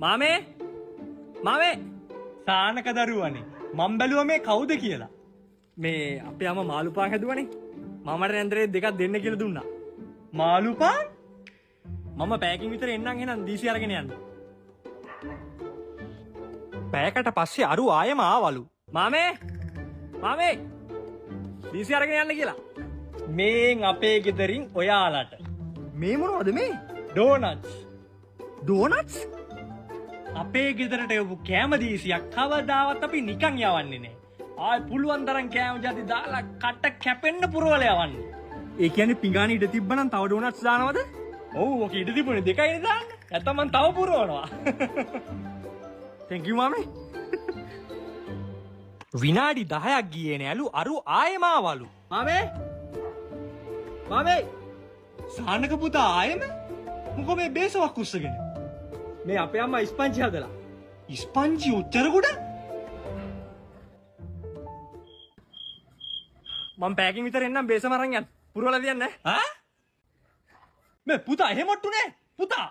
මාමේ මාමේ සානක දරුවනේ මම බැලුවා මේ කවුද කියලා. මේ අපේ අම්මා මාළු පාන් හැදුවනේ. මමට නැන්දරේ දෙකක් දෙන්න කියලා දුන්නා. මාළු පාන්? මම පැයකින් විතර එන්නම් එහෙනම් දීසි අරගෙන යන්න. පැයකට පස්සේ අරු ආයෙම ආවලු. මාමේ මාමේ දීසි අරගෙන යන්න කියලා. මේන් අපේ ගෙදරින් ඔයාලට මේ මොනවද මේ? ඩෝනට්ස්. ඩෝනට්ස්? අපේ ගෙදරට යවපු කෑම දීසියක් කවදාවත් අපි නිකන් යවන්නේ නෑ. ආයි පුළුවන් තරම් කෑම ජාති දාලා කට කැපෙන්න පුරවල යවන්නේ. ඒ කියන්නේ පිඟානේ ඉඩ තිබ්බනම් තව ඩෝනට්ස් දානවද? ඔව් ඔක ඉඩ තිබුණේ දෙකයිනේ දාන්න. නැත්තම් මං තව පුරවනවා. thank you මාමේ. විනාඩි 10ක් ගියේ නෑලු අරු ආයෙම ආවලු. මාමේ මාමේ සානක පුතා ආයෙම මොකෝ මේ බේසවක් උස්සගෙන? මේ අපේ අම්මා ස්පංජි හදලා. ඉස්පංචි උච්චර කොට? මම පැයකින් විතර එන්නම් බේසම අරන් යන්න. පුරවලා තියන්න. ඈ? මේ පුතා එහෙමට්ටු නෑ. පුතා